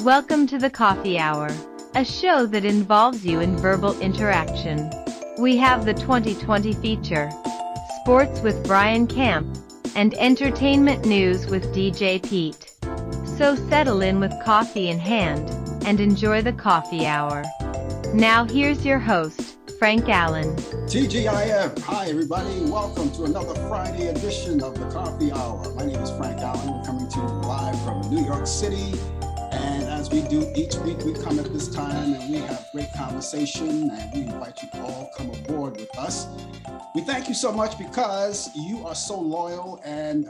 Welcome to the Coffee Hour, a show that involves you in verbal interaction. We have the 2020 feature, sports with Brian Camp, and entertainment news with DJ Pete. So settle in with coffee in hand, and enjoy the Coffee Hour. Now here's your host, Frank Allan. TGIF. Hi, everybody. Welcome to another Friday edition of the Coffee Hour. My name is Frank Allan. We're coming to you live from New York City. And as we do each week, we come at this time and we have great conversation, and we invite you to all come aboard with us. We thank you so much because you are so loyal, and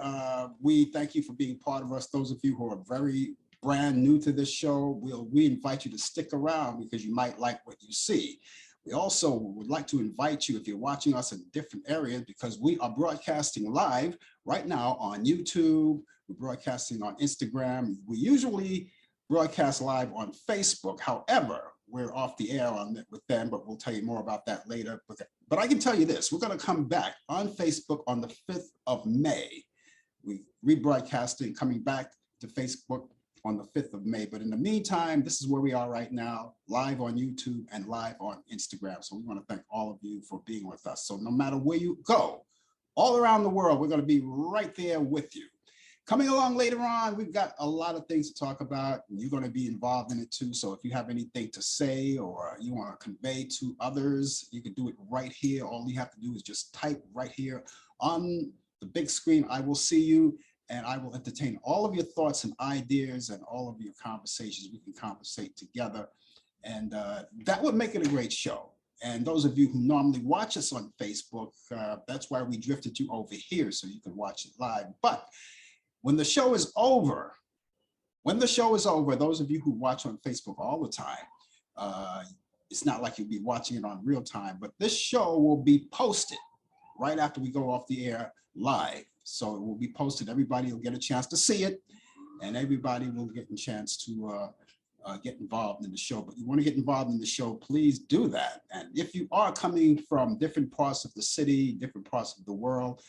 we thank you for being part of us. Those of you who are very brand new to this show, we invite you to stick around because you might like what you see. We also would like to invite you, if you're watching us in different areas, because we are broadcasting live right now on YouTube. We're broadcasting on Instagram. We usually broadcast live on Facebook. However, we're off the air with them, but we'll tell you more about that later. But I can tell you this, we're going to come back on Facebook on the 5th of May. We rebroadcasting, coming back to Facebook on the 5th of May. But in the meantime, this is where we are right now, live on YouTube and live on Instagram. So we want to thank all of you for being with us. So no matter where you go, all around the world, we're going to be right there with you. Coming along later on, we've got a lot of things to talk about, and you're going to be involved in it too. So if you have anything to say or you want to convey to others, you can do it right here. All you have to do is just type right here on the big screen. I will see you, and I will entertain all of your thoughts and ideas and all of your conversations. We can conversate together, and that would make it a great show. And those of you who normally watch us on Facebook, that's why we drifted you over here so you can watch it live. But when the show is over, those of you who watch on Facebook all the time, it's not like you'll be watching it on real time, but this show will be posted right after we go off the air live. So it will be posted. Everybody will get a chance to see it, and everybody will get a chance to get involved in the show. But you want to get involved in the show, please do that. And if you are coming from different parts of the city, different parts of the world,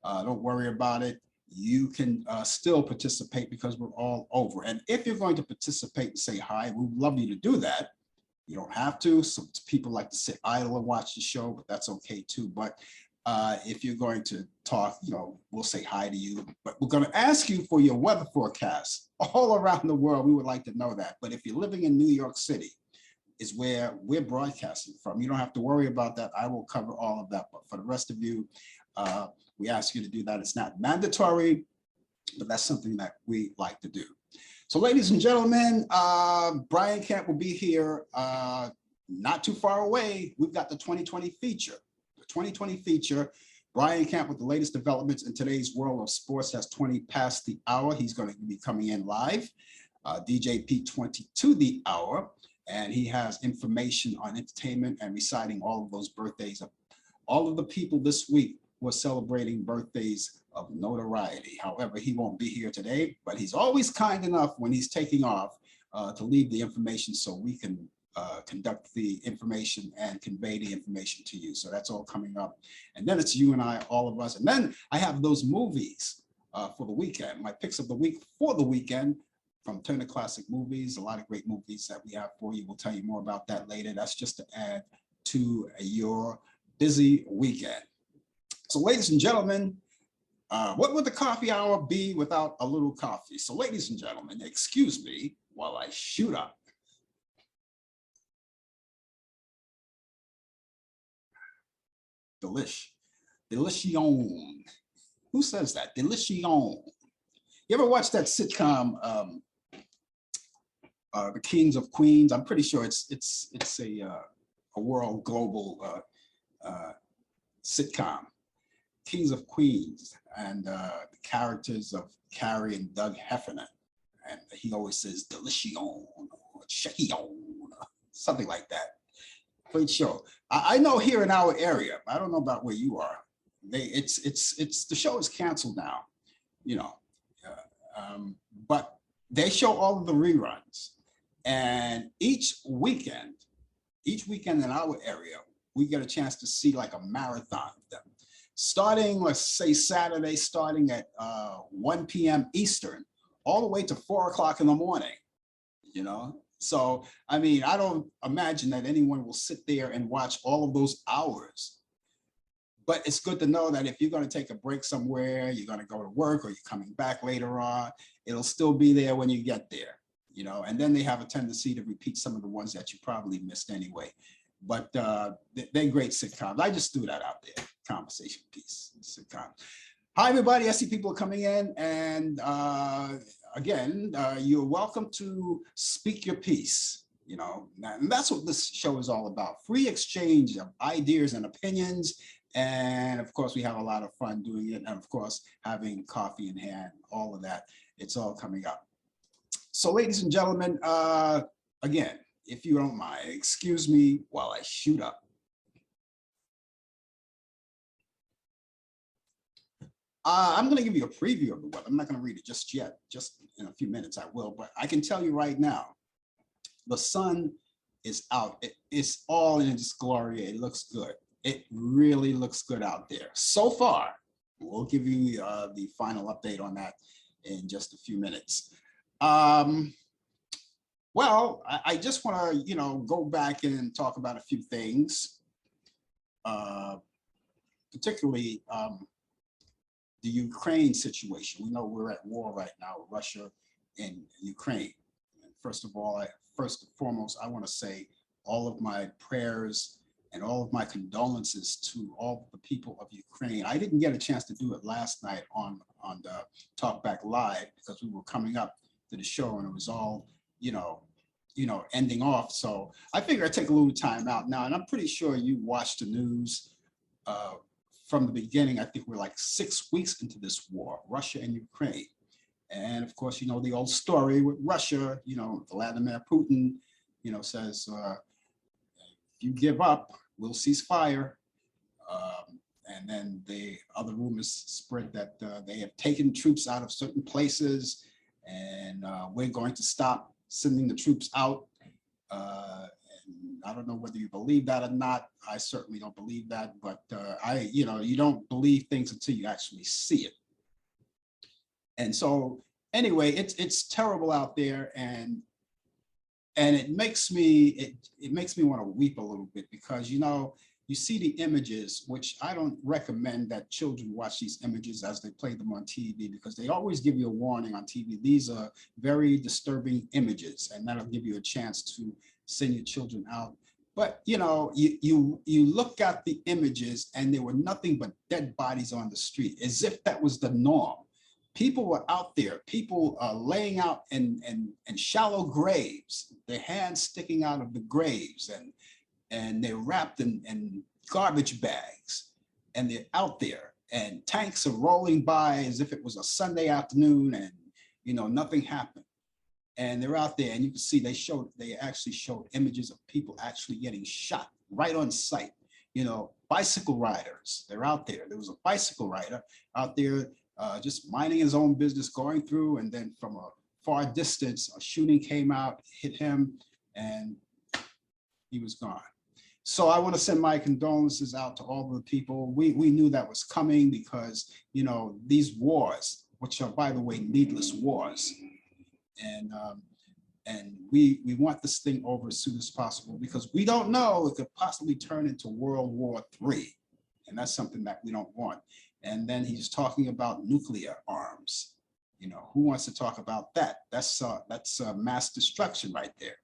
don't worry about it. You can still participate because we're all over. And if you're going to participate and say hi, we would love you to do that. You don't have to. Some people like to sit idle and watch the show, but that's okay too. But if you're going to talk, we'll say hi to you. But we're going to ask you for your weather forecast all around the world. We would like to know that. But if you're living in New York City, is where we're broadcasting from, you don't have to worry about that. I will cover all of that. But for the rest of you, we ask you to do that. It's not mandatory, but that's something that we like to do. So ladies and gentlemen, Brian Camp will be here not too far away. We've got the 2020 feature. The 2020 feature, Brian Camp with the latest developments in today's world of sports. That's 20 past the hour. He's going to be coming in live. DJ Pete 20 to the hour. And he has information on entertainment and reciting all of those birthdays of all of the people this week who are celebrating birthdays of notoriety. However, he won't be here today, but he's always kind enough when he's taking off to leave the information so we can conduct the information and convey the information to you. So that's all coming up. And then it's you and I, all of us. And then I have those movies for the weekend, my picks of the week for the weekend from Turner Classic Movies, a lot of great movies that we have for you. We'll tell you more about that later. That's just to add to your busy weekend. So ladies and gentlemen, what would the coffee hour be without a little coffee? So ladies and gentlemen, excuse me while I shoot up. Delicion. Who says that? Delicion. You ever watch that sitcom, The Kings of Queens? I'm pretty sure it's a world global sitcom. Kings of Queens, and the characters of Carrie and Doug Heffernan. And he always says, Delicion, or Chekion, something like that. Great show. I know here in our area, I don't know about where you are, the show is canceled now, but they show all of the reruns. And each weekend in our area, we get a chance to see like a marathon of them. Starting, let's say Saturday, starting at 1 p.m. Eastern, all the way to 4 o'clock in the morning. you know? So, I mean, I don't imagine that anyone will sit there and watch all of those hours. But it's good to know that if you're going to take a break somewhere, you're going to go to work or you're coming back later on, it'll still be there when you get there, you know, and then they have a tendency to repeat some of the ones that you probably missed anyway. But they're great sitcoms. I just threw that out there, conversation piece, sitcom. Hi, everybody. I see people are coming in. And again, you're welcome to speak your piece. You know, and that's what this show is all about. Free exchange of ideas and opinions. And of course, we have a lot of fun doing it. And of course, having coffee in hand, all of that. It's all coming up. So ladies and gentlemen, again, if you don't mind, excuse me while I shoot up. I'm going to give you a preview of the weather. I'm not going to read it just yet. Just in a few minutes, I will. But I can tell you right now, the sun is out. It's all in its glory. It looks good. It really looks good out there so far. We'll give you the final update on that in just a few minutes. Well, I just want to, you know, go back and talk about a few things, particularly the Ukraine situation. We know we're at war right now with Russia and Ukraine. And first of all, first and foremost, I want to say all of my prayers and all of my condolences to all the people of Ukraine. I didn't get a chance to do it last night on the Talk Back Live because we were coming up to the show and it was all, you know, ending off. So I figure I'd take a little time out now, and I'm pretty sure you watched the news from the beginning. I think we're like 6 weeks into this war, Russia and Ukraine. And of course, you know, the old story with Russia, you know, Vladimir Putin, you know, says, if you give up, we'll cease fire. And then the other rumors spread that they have taken troops out of certain places and we're going to stop sending the troops out. And I don't know whether you believe that or not. I certainly don't believe that, but you know, you don't believe things until you actually see it. And so anyway, it's terrible out there, and it makes me want to weep a little bit because, you know, you see the images, which I don't recommend that children watch these images as they play them on TV, because they always give you a warning on TV. These are very disturbing images, and that'll give you a chance to send your children out. But, you know, you look at the images and there were nothing but dead bodies on the street, as if that was the norm. People were out there, people laying out in shallow graves, their hands sticking out of the graves, and they're wrapped in garbage bags, and they're out there, and tanks are rolling by as if it was a Sunday afternoon, and, you know, nothing happened. And they're out there, and you can see they actually showed images of people actually getting shot right on site. You know, bicycle riders, they're out there. There was a bicycle rider out there just minding his own business, going through, and then from a far distance, a shooting came out, hit him, and he was gone. So I want to send my condolences out to all the people. We knew that was coming because, you know, these wars, which are, by the way, needless wars, and we want this thing over as soon as possible, because we don't know, it could possibly turn into World War III, and that's something that we don't want. And then he's talking about nuclear arms. You know, who wants to talk about that? That's mass destruction right there.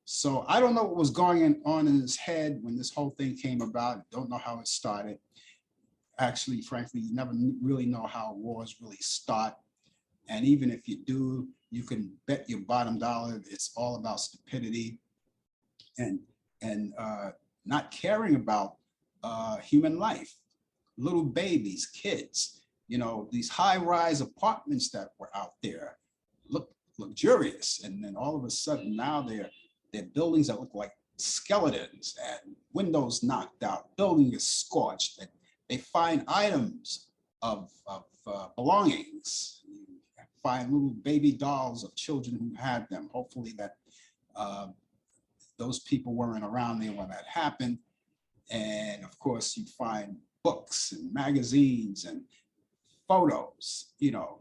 So I don't know what was going on in his head when this whole thing came about. Don't know how it started. Actually, frankly, you never really know how wars really start. And even if you do, you can bet your bottom dollar it's all about stupidity and not caring about human life, little babies, kids. You know, these high-rise apartments that were out there look luxurious, and then all of a sudden now they're buildings that look like skeletons, and windows knocked out, building is scorched, and they find items of belongings. You find little baby dolls of children who had them. Hopefully that those people weren't around there when that happened. And of course you find books and magazines and photos, you know,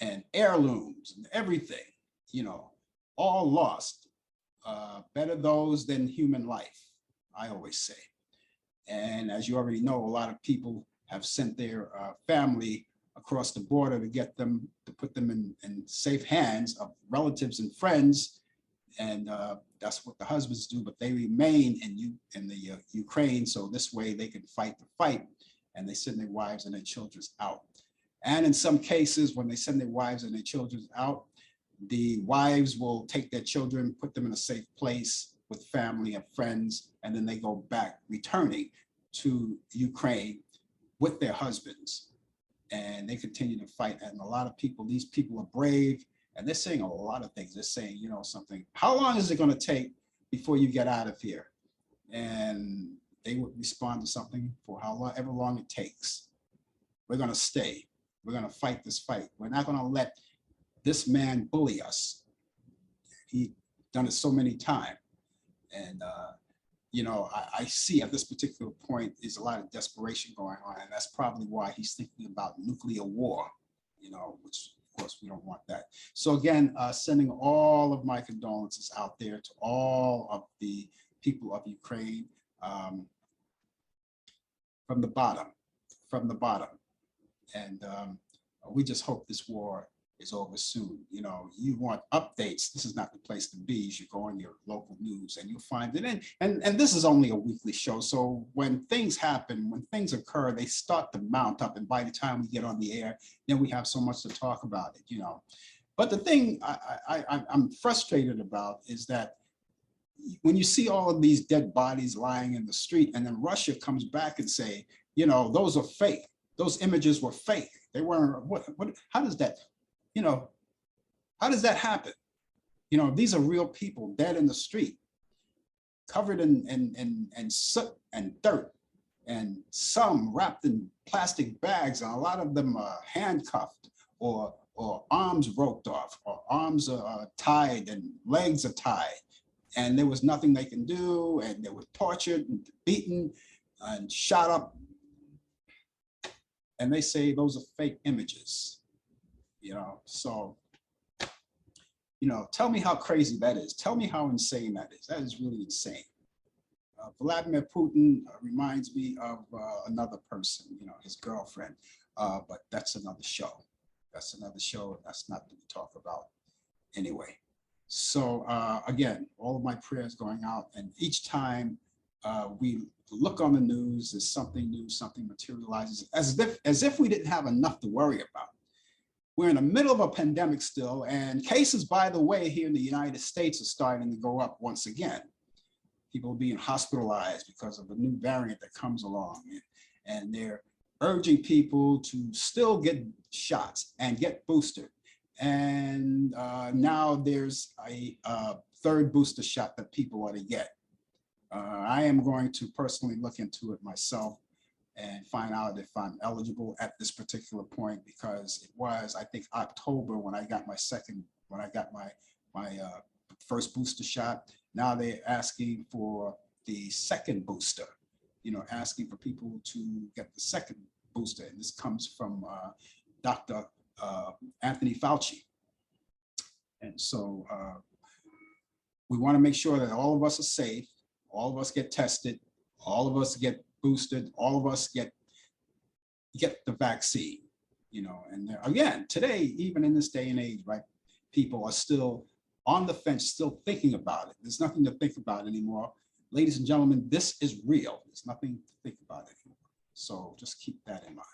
and heirlooms and everything, you know. all lost. Better those than human life, I always say. And as you already know, a lot of people have sent their family across the border to get them, to put them in safe hands of relatives and friends. And that's what the husbands do, but they remain in the Ukraine, so this way they can fight the fight, and they send their wives and their children out. And in some cases, when they send their wives and their children out, the wives will take their children, put them in a safe place with family and friends, and then they go back, returning to Ukraine with their husbands, and they continue to fight. And a lot of people, these people are brave, and they're saying a lot of things. They're saying, you know, something, how long is it going to take before you get out of here? And they would respond to something, for however long it takes. We're going to stay. We're going to fight this fight. We're not going to let this man bully us. He's done it so many times. And, you know, I see at this particular point is a lot of desperation going on. And that's probably why he's thinking about nuclear war, you know, which of course we don't want that. So again, sending all of my condolences out there to all of the people of Ukraine, from the bottom. And we just hope this war is over soon. You know, you want updates, this is not the place to be. You should go on your local news and you'll find it. And this is only a weekly show. So when things happen, when things occur, they start to mount up. And by the time we get on the air, then we have so much to talk about it, you know. But the thing I'm frustrated about is that when you see all of these dead bodies lying in the street, and then Russia comes back and say, you know, those are fake. Those images were fake. They weren't, how does that, you know, how does that happen? You know, these are real people dead in the street, covered in soot and dirt, and some wrapped in plastic bags, and a lot of them are handcuffed, or arms roped off, or arms are tied and legs are tied, and there was nothing they can do, and they were tortured and beaten and shot up. And they say those are fake images, you know. So, you know, tell me how crazy that is. Tell me how insane that is. That is really insane. Vladimir Putin reminds me of another person, you know, his girlfriend, but that's another show. That's another show. That's not what we talk about anyway. So again, all of my prayers going out, and each time we look on the news, there's something new, something materializes, as if we didn't have enough to worry about. We're in the middle of a pandemic still, and cases, by the way, here in the United States are starting to go up once again. People are being hospitalized because of a new variant that comes along, and they're urging people to still get shots and get boosted. And now there's a third booster shot that people ought to get. I am going to personally look into it myself and find out if I'm eligible at this particular point, because it was, I think, October when I got my first booster shot. Now they're asking for the second booster, you know, asking for people to get the second booster. And this comes from Dr. Anthony Fauci. And so we want to make sure that all of us are safe, all of us get tested, all of us get boosted, all of us get the vaccine, you know. And again, today, even in this day and age, right, people are still on the fence, still thinking about it. There's nothing to think about anymore. Ladies and gentlemen, this is real. There's nothing to think about anymore. So just keep that in mind.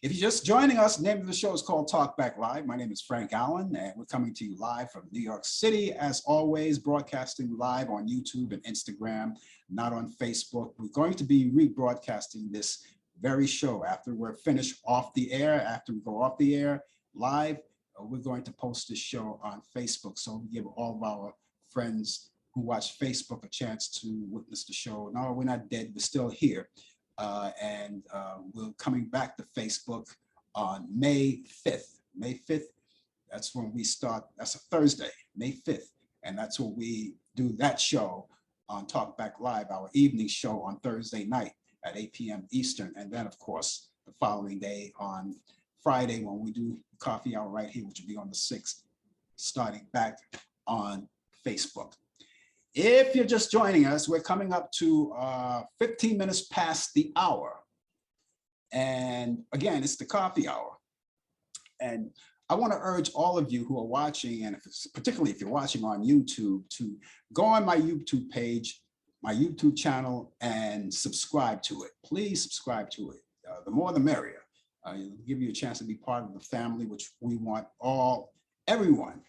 If you're just joining us, the name of the show is called Talk Back Live. My name is Frank Allan, and we're coming to you live from New York City, as always, broadcasting live on YouTube and Instagram, not on Facebook. We're going to be rebroadcasting this very show after we're finished off the air. After we go off the air live, we're going to post this show on Facebook. So we give all of our friends who watch Facebook a chance to witness the show. No, we're not dead, we're still here. And we're coming back to Facebook on May 5th. May 5th, that's when we start, that's a Thursday, May 5th. And that's when we do that show on Talk Back Live, our evening show on Thursday night at 8 p.m. Eastern. And then, of course, the following day on Friday, when we do coffee hour right here, which will be on the 6th, starting back on Facebook. If you're just joining us, we're coming up to 15 minutes past the hour. And again, it's the coffee hour. And I want to urge all of you who are watching, and particularly if you're watching on YouTube, to go on my YouTube page, my YouTube channel, and subscribe to it. Please subscribe to it. The more the merrier. It'll give you a chance to be part of the family, which we want everyone,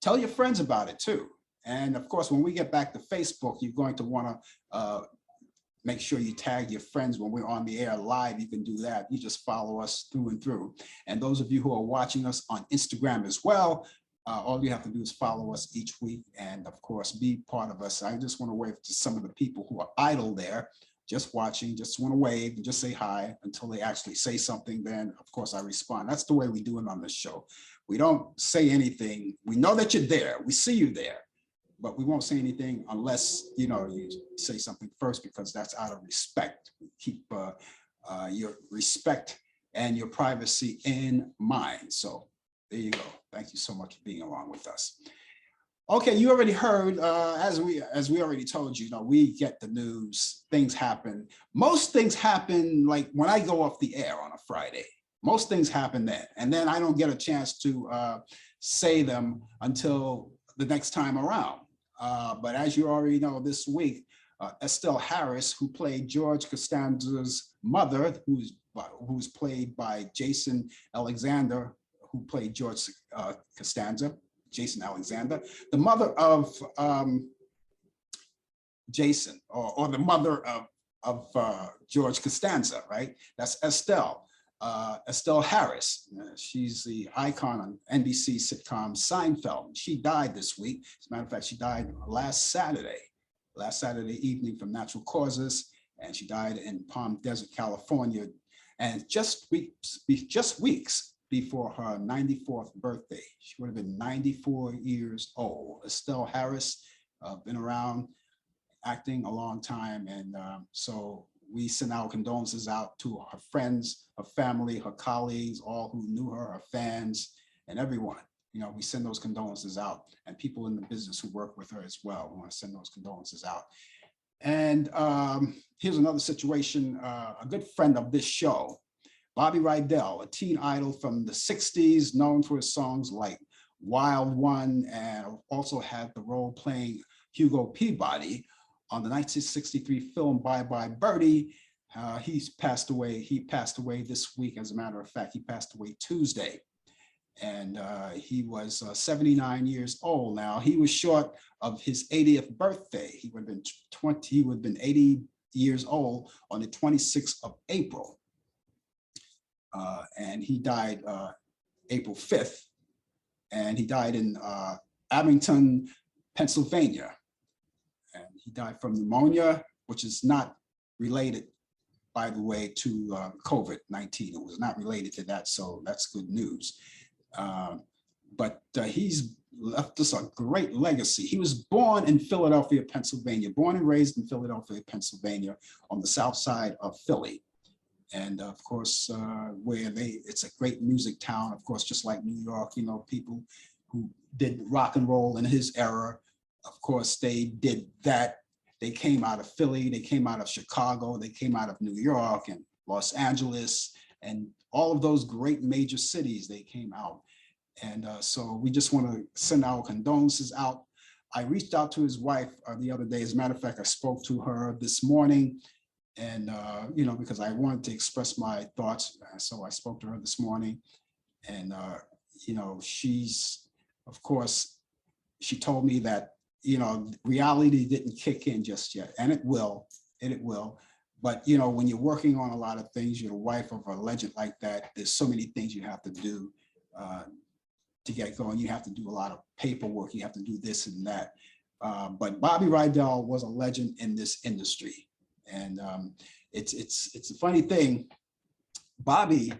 tell your friends about it too. And of course, when we get back to Facebook, you're going to want to make sure you tag your friends when we're on the air live. You can do that. You just follow us through and through. And those of you who are watching us on Instagram as well, all you have to do is follow us each week and of course, be part of us. I just want to wave to some of the people who are idle there, just watching, just want to wave and just say hi until they actually say something. Then of course I respond. That's the way we do it on this show. We don't say anything. We know that you're there. We see you there. But we won't say anything unless, you say something first, because that's out of respect. Keep your respect and your privacy in mind. So there you go. Thank you so much for being along with us. Okay, you already heard, as we already told you, we get the news, things happen. Most things happen like when I go off the air on a Friday. Most things happen then. And then I don't get a chance to say them until the next time around. But as you already know, this week, Estelle Harris, who played George Costanza's mother, who's played by Jason Alexander, who played George Costanza, Jason Alexander, the mother of Jason, or the mother of George Costanza, right? That's Estelle. Estelle Harris. She's the icon on NBC sitcom Seinfeld. She died this week. As a matter of fact, she died last Saturday evening from natural causes, and she died in Palm Desert, California, and just weeks before her 94th birthday. She would have been 94 years old. Estelle Harris, been around acting a long time, and so we send our condolences out to her friends, her family, her colleagues, all who knew her, her fans, and everyone. We send those condolences out, and people in the business who work with her as well. We want to send those condolences out. And here's another situation. A good friend of this show, Bobby Rydell, a teen idol from the 60s, known for his songs like Wild One, and also had the role playing Hugo Peabody on the 1963 film Bye Bye Birdie. He's passed away. He passed away this week. As a matter of fact, he passed away Tuesday. And he was 79 years old now. He was short of his 80th birthday. He would have been 80 years old on the 26th of April. And he died April 5th. And he died in Abington, Pennsylvania. And he died from pneumonia, which is not related, by the way, to COVID-19. It was not related to that, so that's good news. But he's left us a great legacy. He was born in Philadelphia, Pennsylvania, born and raised in Philadelphia, Pennsylvania, on the south side of Philly. And of course, it's a great music town, of course, just like New York, people who did rock and roll in his era. Of course, they did that. They came out of Philly, they came out of Chicago, they came out of New York and Los Angeles, and all of those great major cities, they came out. And so we just want to send our condolences out. I reached out to his wife the other day. As a matter of fact, I spoke to her this morning, and because I wanted to express my thoughts. So I spoke to her this morning, and she's, of course, she told me that reality didn't kick in just yet, and it will. But when you're working on a lot of things, you're the wife of a legend like that. There's so many things you have to do to get going. You have to do a lot of paperwork. You have to do this and that. But Bobby Rydell was a legend in this industry, and it's a funny thing. Bobby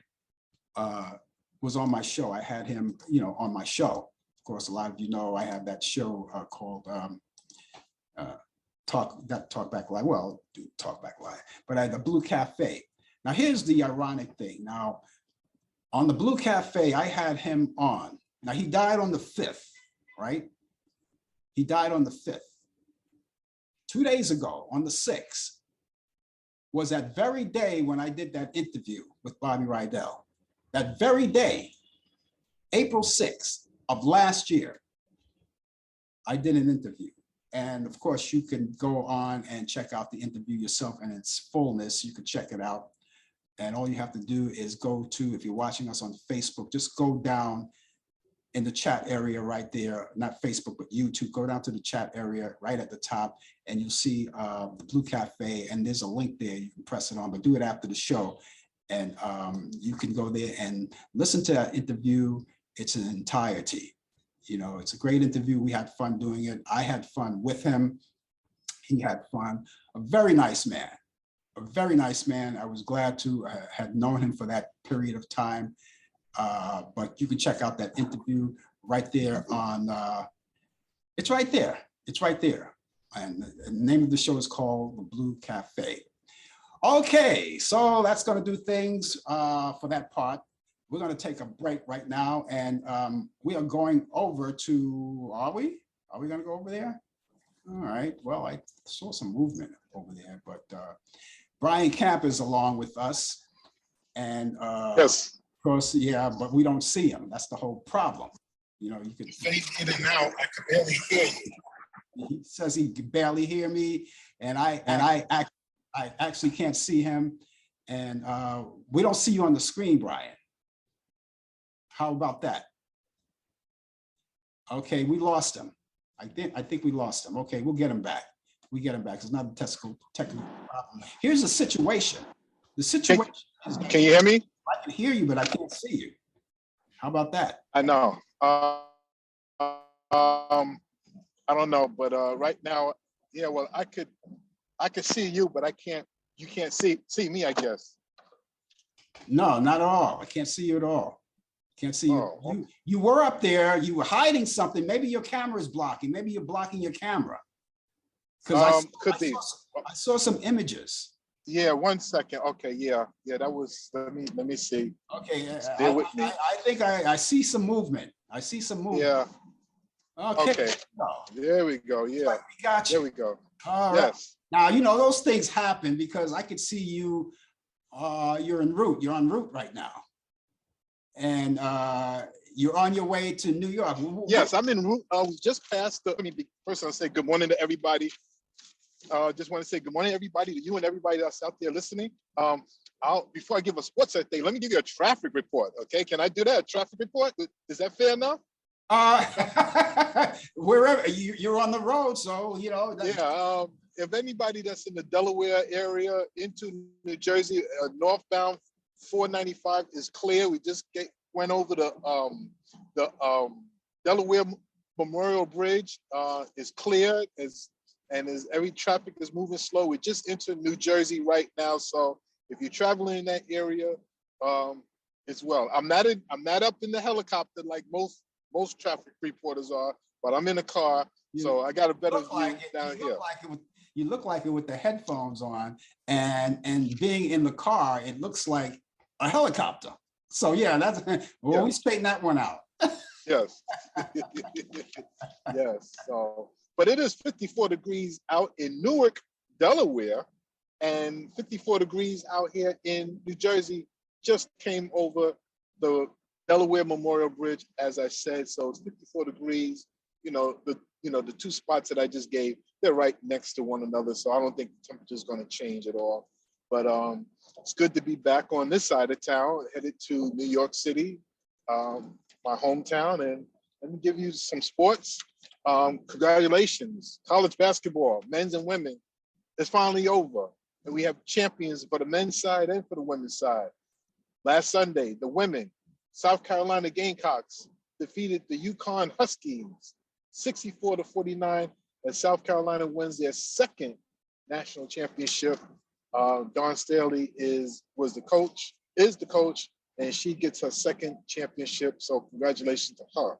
was on my show. I had him, on my show. Of course, a lot of you know I have that show called Talk Back Live. Well, do Talk Back Live, but I had the Blue Cafe. Now, here's the ironic thing. Now, on the Blue Cafe, I had him on. Now, he died on the 5th, right? He died on the 5th. 2 days ago, on the 6th, was that very day when I did that interview with Bobby Rydell. That very day, April 6th of last year, I did an interview. And of course, you can go on and check out the interview yourself in its fullness. You can check it out. And all you have to do is go to, if you're watching us on Facebook, just go down in the chat area right there, not Facebook, but YouTube, go down to the chat area right at the top, and you'll see the Blue Cafe, and there's a link there. You can press it on, but do it after the show. And you can go there and listen to that interview. It's an entirety. You know, it's a great interview. We had fun doing it. I had fun with him. He had fun. A very nice man. A very nice man. I was glad to have known him for that period of time. But you can check out that interview right there on, it's right there. It's right there. And the name of the show is called The Blue Cafe. Okay, so that's going to do things for that part. We're going to take a break right now, and we are going over to, are we? Are we going to go over there? All right, well, I saw some movement over there, but Brian Camp is along with us. And yes, of course, yeah, but we don't see him. That's the whole problem. You know, you could fade in and out. I could barely hear you. He says he can barely hear me, and I actually can't see him, and we don't see you on the screen, Brian. How about that? Okay, we lost him. I think we lost him. Okay, we'll get him back. We get him back. It's not a technical problem. Here's the situation. The situation is, can you hear me? I can hear you, but I can't see you. How about that? I know. I don't know, but right now, yeah. Well, I could see you, but I can't. You can't see me, I guess. No, not at all. I can't see you at all. Can't see you. Oh. You were up there. You were hiding something. Maybe your camera is blocking. Maybe you're blocking your camera. Because I saw some images. Yeah, 1 second. Okay, yeah, that was. Let me see. Okay, Stay with me. I think I see some movement. I see some movement. Yeah. Okay. There we go. Yeah. Like we got you. There we go. All right. Yes. Now you know those things happen because I could see you. You're en route. You're en route right now, and you're on your way to New York. Yes, I'm en route. We just passed the. First, I'll say good morning to everybody. Just want to say good morning, everybody, to you and everybody that's out there listening. Before I give a sports update, let me give you a traffic report. Okay, can I do that? A traffic report? Is that fair enough? Wherever you're on the road, so you know. Yeah. If anybody that's in the Delaware area into New Jersey, northbound 495 is clear. We just went over the Delaware Memorial Bridge is clear. And as every traffic is moving slow, we just entered New Jersey right now. So if you're traveling in that area, as well, I'm not up in the helicopter like most traffic reporters are, but I'm in a car, so I got a better view down here. You look like it with the headphones on, and being in the car, it looks like a helicopter. So yeah, that's well, we straighten that one out. Yes. Yes. So. But it is 54 degrees out in Newark, Delaware, and 54 degrees out here in New Jersey. Just came over the Delaware Memorial Bridge, as I said. So it's 54 degrees. The two spots that I just gave, they're right next to one another. So I don't think the temperature is going to change at all. But it's good to be back on this side of town, headed to New York City, my hometown, and let me give you some sports. Congratulations, college basketball, men's and women, is finally over. And we have champions for the men's side and for the women's side. Last Sunday, the women, South Carolina Gamecocks defeated the UConn Huskies 64-49, and South Carolina wins their second national championship. Dawn Staley is the coach, and she gets her second championship. So congratulations to her.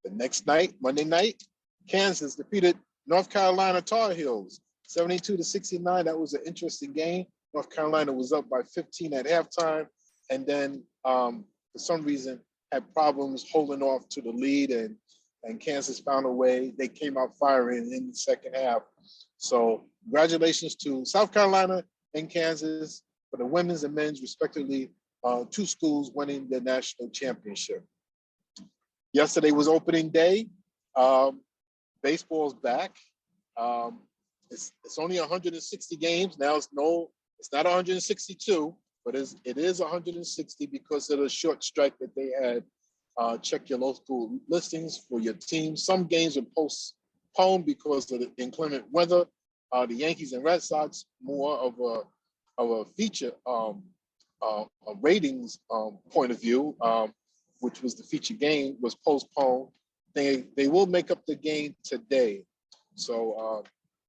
The next night, Monday night, Kansas defeated North Carolina Tar Heels 72-69. That was an interesting game. North Carolina was up by 15 at halftime, and then for some reason had problems holding off to the lead, and and Kansas found a way. They came out firing in the second half. So congratulations to South Carolina and Kansas for the women's and men's, respectively, two schools winning the national championship. Yesterday was opening day. Baseball's back. It's only 160 games now. It's not 162, but it is 160 because of the short strike that they had. Check your local listings for your team. Some games are postponed because of the inclement weather. The Yankees and Red Sox, more of a feature a ratings point of view, which was the feature game, was postponed. They will make up the game today. So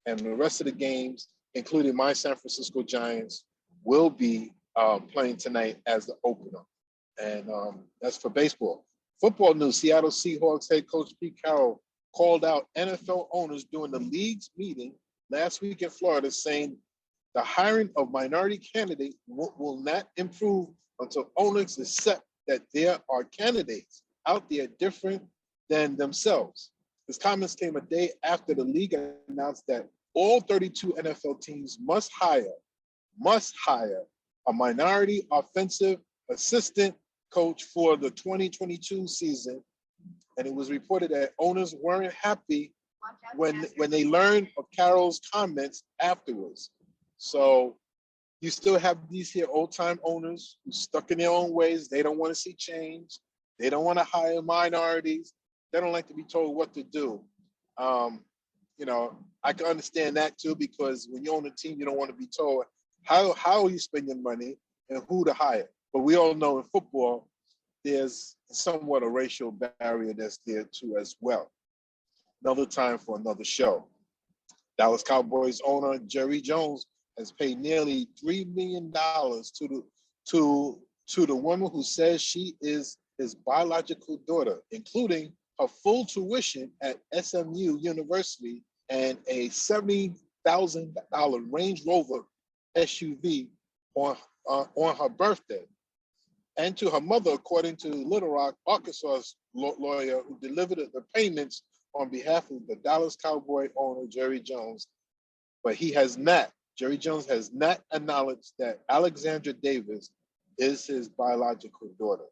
and the rest of the games, including my San Francisco Giants, will be playing tonight as the opener. And that's for baseball. Football news: Seattle Seahawks head coach Pete Carroll called out NFL owners during the league's meeting last week in Florida, saying the hiring of minority candidates will not improve until owners accept that there are candidates out there different than themselves. His comments came a day after the league announced that all 32 NFL teams must hire a minority offensive assistant coach for the 2022 season. And it was reported that owners weren't happy when they learned of Carroll's comments afterwards. So you still have these here old-time owners who stuck in their own ways. They don't want to see change. They don't want to hire minorities. They don't like to be told what to do. I can understand that too, because when you own a team, you don't want to be told how you spend your money and who to hire. But we all know in football, there's somewhat a racial barrier that's there too as well. Another time for another show. Dallas Cowboys owner Jerry Jones has paid nearly $3 million to the woman who says she is his biological daughter, including her full tuition at SMU University and a $70,000 Range Rover SUV on her birthday. And to her mother, according to Little Rock, Arkansas's lawyer who delivered the payments on behalf of the Dallas Cowboy owner, Jerry Jones. But Jerry Jones has not acknowledged that Alexandra Davis is his biological daughter.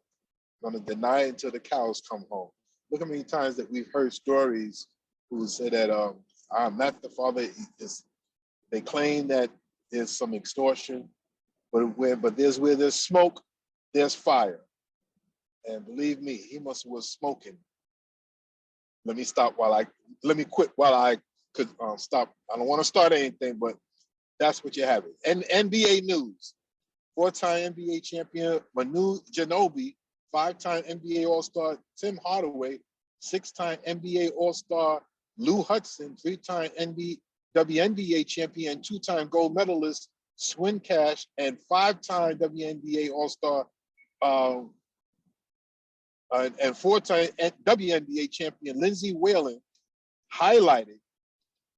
I'm going to deny it until the cows come home. Look how many times that we've heard stories who say that I'm not the father. They claim that there's some extortion, but there's where there's smoke, there's fire. And believe me, he must have was smoking. Let me quit while I could stop. I don't want to start anything, but that's what you have. And NBA news: 4-time NBA champion Manu Ginobili, 5-time NBA All-Star Tim Hardaway, 6-time NBA All-Star Lou Hudson, 3-time WNBA champion, 2-time gold medalist Swin Cash, and 5-time WNBA All-Star and 4-time WNBA champion Lindsay Whalen highlighted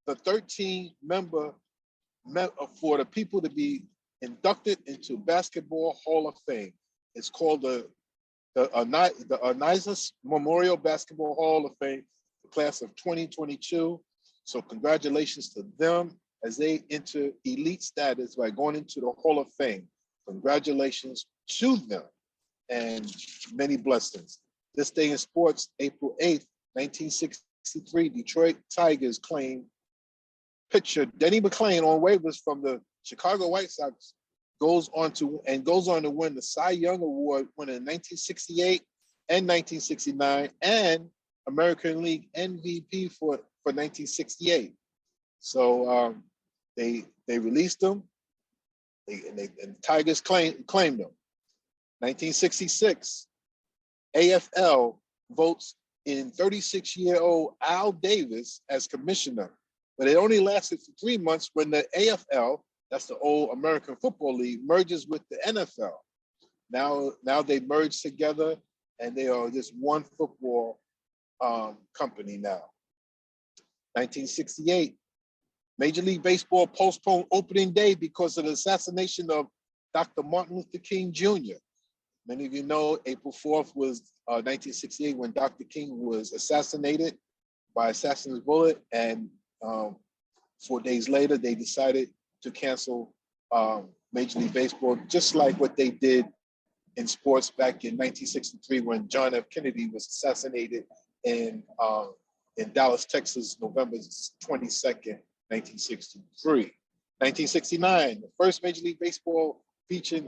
the 13-member for the people to be inducted into Basketball Hall of Fame. It's called the Onassis Memorial Basketball Hall of Fame, the class of 2022. So congratulations to them as they enter elite status by going into the Hall of Fame. Congratulations to them and many blessings. This day in sports, April 8th, 1963, Detroit Tigers claim pitcher Denny McClain on waivers from the Chicago White Sox goes on to win the Cy Young Award, winning in 1968 and 1969, and American League MVP for 1968. So they released them, and the Tigers claimed them. 1966, AFL votes in 36-year-old Al Davis as commissioner, but it only lasted for 3 months when the AFL, that's the old American Football League, merges with the NFL. Now they merged together and they are just one football company now. 1968, Major League Baseball postponed opening day because of the assassination of Dr. Martin Luther King Jr. Many of you know April 4th was 1968 when Dr. King was assassinated by assassin's bullet. And 4 days later, they decided to cancel Major League Baseball, just like what they did in sports back in 1963 when John F. Kennedy was assassinated in Dallas, Texas, November 22nd, 1963. 1969, the first Major League Baseball featuring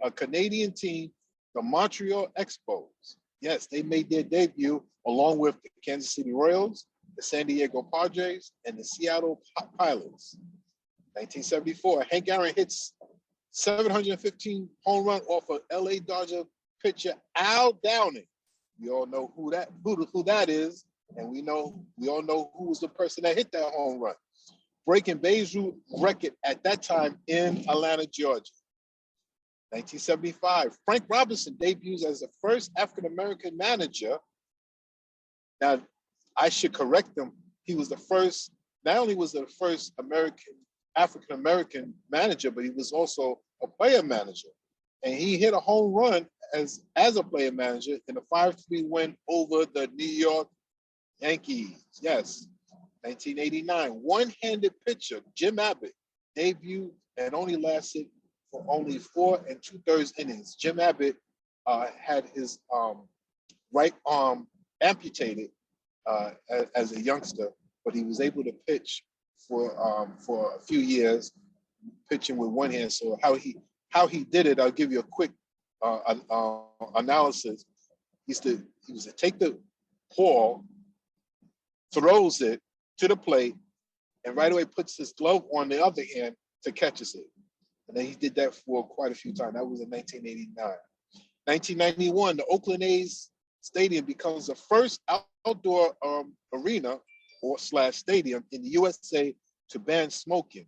a Canadian team, the Montreal Expos. Yes, they made their debut along with the Kansas City Royals, the San Diego Padres, and the Seattle Pilots. 1974, Hank Aaron hits 715 home run off of LA Dodger pitcher Al Downing. We all know who that is, and we all know who was the person that hit that home run, breaking Babe Ruth record at that time in Atlanta, Georgia. 1975, Frank Robinson debuts as the first African-American manager. Now, I should correct him. He was the first, not only was the first African-American manager, but he was also a player manager. And he hit a home run as a player manager in a 5-3 win over the New York Yankees. Yes. 1989, one-handed pitcher Jim Abbott debuted and only lasted for only 4 2/3 innings. Jim Abbott had his right arm amputated as a youngster, but he was able to pitch for a few years, pitching with one hand. So how he did it, I'll give you a quick analysis. He was to take the ball, throws it to the plate, and right away puts his glove on the other hand to catch it. And then he did that for quite a few times. That was in 1989. 1991, the Oakland A's stadium becomes the first outdoor arena or / stadium in the USA to ban smoking.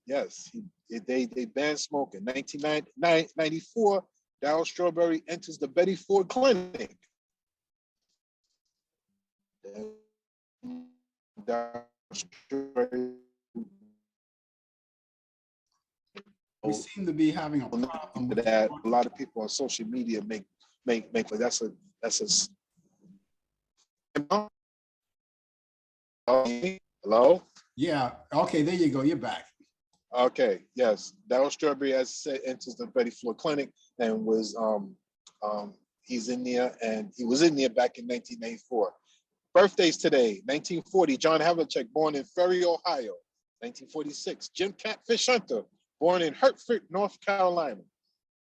Yes, they banned smoking. 1994, Darryl Strawberry enters the Betty Ford Clinic. We seem to be having a problem with that. A lot of people on social media make that's a hello? Yeah, okay, there you go, you're back. Okay, yes. Darryl Strawberry, as I said, enters the Betty Ford Clinic and was he's in there, and he was in there back in 1994. Birthdays today: 1940, John Havlicek, born in Ferry, Ohio. 1946, Jim Catfish Hunter, born in Hertford, North Carolina.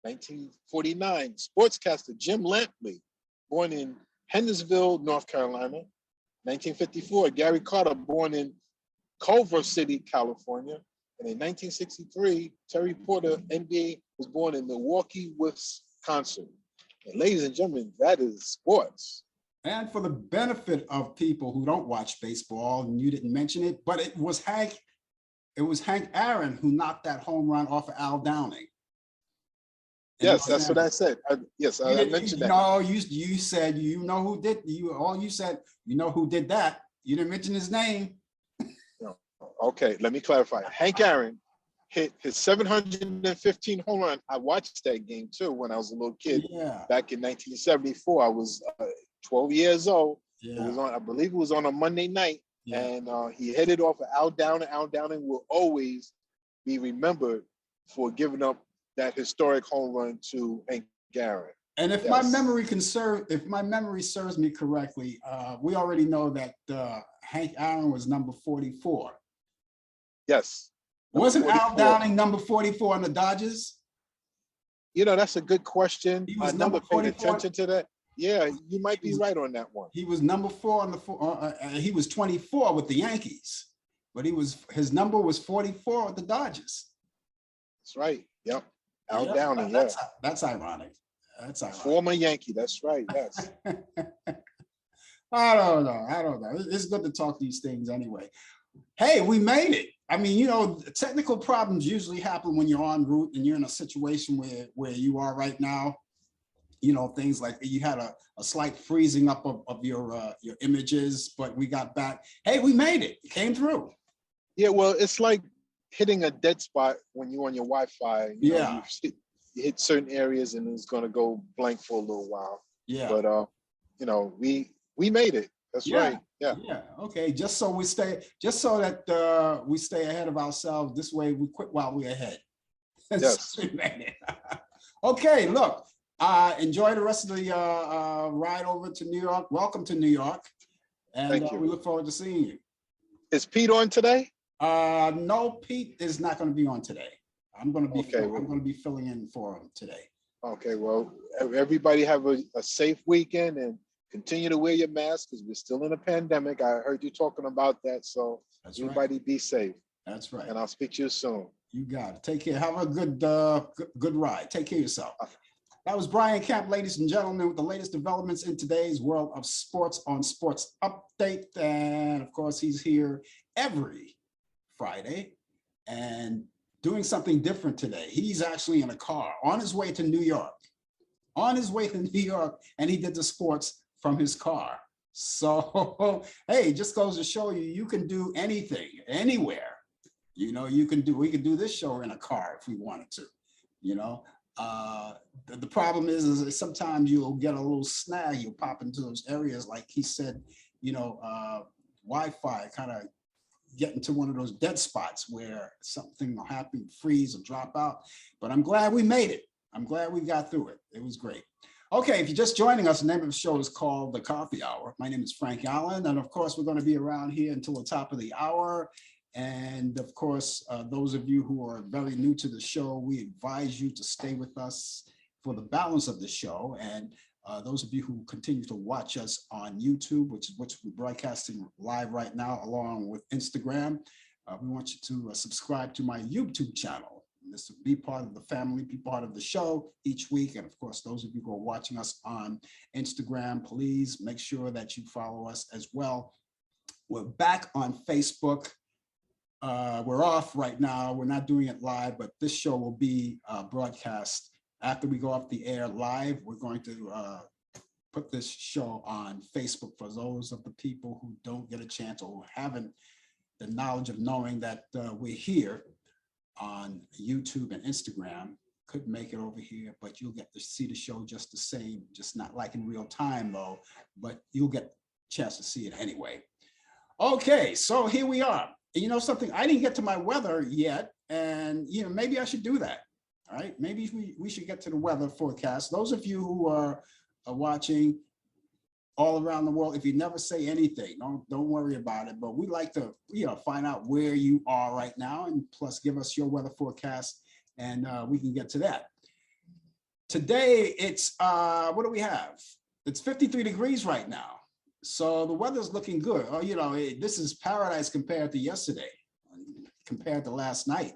1949, sportscaster Jim Lampley, born in Hendersonville, North Carolina. 1954, Gary Carter, born in Culver City, California. And in 1963, Terry Porter, NBA, was born in Milwaukee, Wisconsin. And ladies and gentlemen, that is sports. And for the benefit of people who don't watch baseball, and you didn't mention it, but it was Hank Aaron who knocked that home run off of Al Downing. Yes, that's what I said. I mentioned that. No, you said you know who did. You said you know who did that. You didn't mention his name. Okay, let me clarify. Hank Aaron hit his 715 home run. I watched that game too when I was a little kid. Yeah. Back in 1974. I was 12 years old. Yeah. It was on, I believe it was on a Monday night. Yeah. And he hit it off of Al Downing. Al Downing will always be remembered for giving up that historic home run to Hank Aaron. And if my memory serves me correctly, we already know that Hank Aaron was number 44. Yes. Wasn't Al Downing number 44 on the Dodgers? You know, that's a good question. He was I number never paid 44. attention to that. Yeah, you might be right on that one. He was number 4 on the he was 24 with the Yankees, but his number was 44 with the Dodgers. That's right. Yep. Al Downing. That's ironic. That's ironic. Former Yankee. That's right. Yes. I don't know. It's good to talk these things anyway. Hey, we made it. I mean, you know, technical problems usually happen when you're en route and you're in a situation where you are right now. You know, things like you had a slight freezing up of your images, but we got back. Hey, we made it. It came through. Yeah, well, it's like hitting a dead spot when you're on your Wi-Fi. You know, hit certain areas and it's going to go blank for a little while. Yeah. But you know, we made it. That's Yeah. right. Yeah. Yeah. Okay. Just so that we stay ahead of ourselves. This way we quit while we're ahead. Yes. Okay. Look, enjoy the rest of the ride over to New York. Welcome to New York. And Thank you. we look forward to seeing you. Is Pete on today? No, Pete is not going to be on today. I'm going to be Okay, I'm going to be filling in for him today. Okay, well, everybody have a safe weekend and continue to wear your mask because we're still in a pandemic. I heard you talking about that. So That's everybody right. be safe. That's right. And I'll speak to you soon. You got it. Take care. Have a good ride. Take care of yourself. That was Brian Camp, ladies and gentlemen, with the latest developments in today's world of sports on Sports Update. And of course, he's here every Friday and doing something different today. He's actually in a car on his way to New York. On his way to New York, and he did the sports from his car. So, hey, just goes to show you, you can do anything, anywhere. You know, we could do this show in a car if we wanted to, you know. The problem is sometimes you'll get a little snag, you'll pop into those areas, like he said, you know, Wi-Fi kind of get into one of those dead spots where something will happen, freeze or drop out. But I'm glad we made it. I'm glad we got through it. It was great. Okay, if you're just joining us, the name of the show is called The Coffee Hour. My name is Frank Allen, and of course, we're going to be around here until the top of the hour. And of course, those of you who are very new to the show, we advise you to stay with us for the balance of the show. And those of you who continue to watch us on YouTube, which we're broadcasting live right now, along with Instagram, we want you to subscribe to my YouTube channel. This will be part of the family, be part of the show each week. And of course, those of you who are watching us on Instagram, please make sure that you follow us as well. We're back on Facebook. We're off right now. We're not doing it live, but this show will be broadcast after we go off the air live. We're going to put this show on Facebook for those of the people who don't get a chance or haven't the knowledge of knowing that we're here on YouTube and Instagram. Couldn't make it over here, but you'll get to see the show just the same, just not like in real time though, but you'll get a chance to see it anyway. Okay, so here we are. And you know something, I didn't get to my weather yet, and you know, maybe I should do that. All right, maybe we should get to the weather forecast. Those of you who are watching all around the world, if you never say anything, don't worry about it. But we'd like to, you know, find out where you are right now, and plus give us your weather forecast, and we can get to that. Today it's what do we have? It's 53 degrees right now, so the weather's looking good. Oh, you know, this is paradise compared to yesterday, compared to last night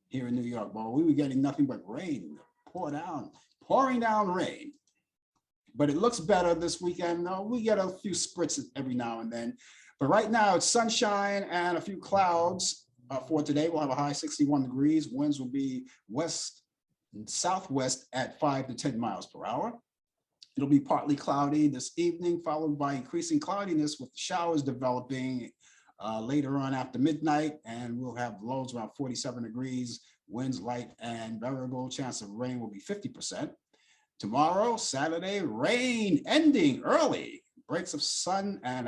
here in New York. Well, we were getting nothing but rain, pouring down rain. But it looks better this weekend. We get a few spritzes every now and then. But right now it's sunshine and a few clouds for today. We'll have a high 61 degrees. Winds will be west and southwest at 5 to 10 miles per hour. It'll be partly cloudy this evening, followed by increasing cloudiness with showers developing later on after midnight. And we'll have lows around 47 degrees, winds light and variable. Chance of rain will be 50%. Tomorrow, Saturday, rain ending early. Breaks of sun and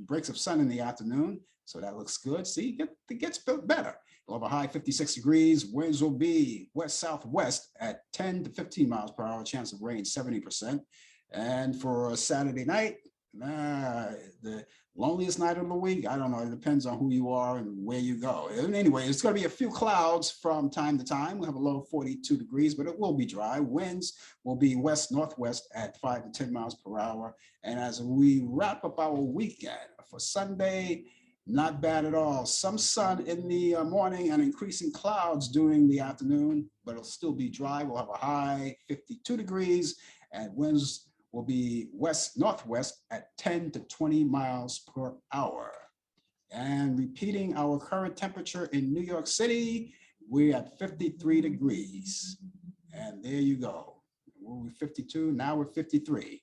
breaks of sun in the afternoon. So that looks good. See, it gets better. We'll have a high 56 degrees. Winds will be west-southwest at 10 to 15 miles per hour. Chance of rain 70%. And for Saturday night, the loneliest night of the week, I don't know, it depends on who you are and where you go. And anyway, it's going to be a few clouds from time to time. We'll have a low of 42 degrees, but it will be dry. Winds will be west-northwest at 5 to 10 miles per hour. And as we wrap up our weekend, for Sunday, not bad at all. Some sun in the morning and increasing clouds during the afternoon, but it'll still be dry. We'll have a high 52 degrees and winds will be west-northwest at 10 to 20 miles per hour. And repeating our current temperature in New York City, we're at 53 degrees. And there you go. We were 52, now we're 53.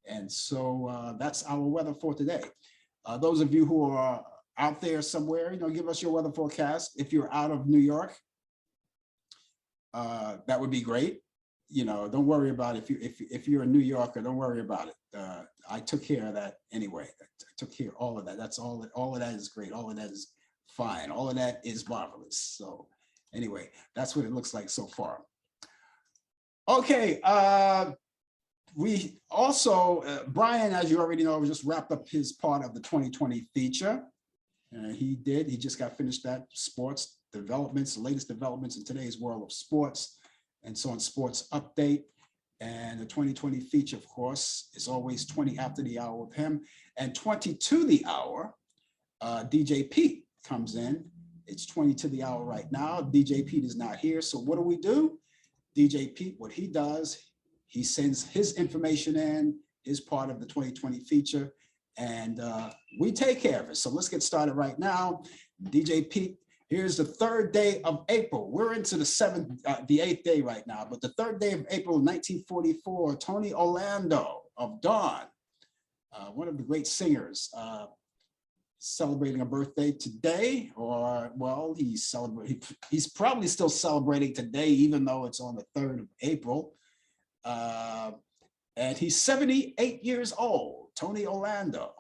And so that's our weather for today. Those of you who are out there somewhere, you know, give us your weather forecast. If you're out of New York, that would be great. you know, don't worry about it. If you're a New Yorker, don't worry about it. I took care of that anyway. I took care of all of that. That's all of that is great. All of that is fine. All of that is marvelous. So anyway, that's what it looks like so far. Okay. We also, Brian, as you already know, just wrapped up his part of the 2020 feature. He just got finished that sports developments, the latest developments in today's world of sports, and so on sports update. And the 2020 feature, of course, is always 20 after the hour with him. And 20 to the hour, DJ Pete comes in. It's 20 to the hour right now. DJ Pete is not here. So what do? DJ Pete, what he does, he sends his information in, his part of the 2020 feature, and we take care of it. So let's get started right now. DJ Pete, here's the 3rd day of April. We're into the 8th day right now, but the 3rd day of April, 1944, Tony Orlando of Dawn, one of the great singers, celebrating a birthday today, or well, he's probably still celebrating today, even though it's on the 3rd of April. And he's 78 years old, Tony Orlando,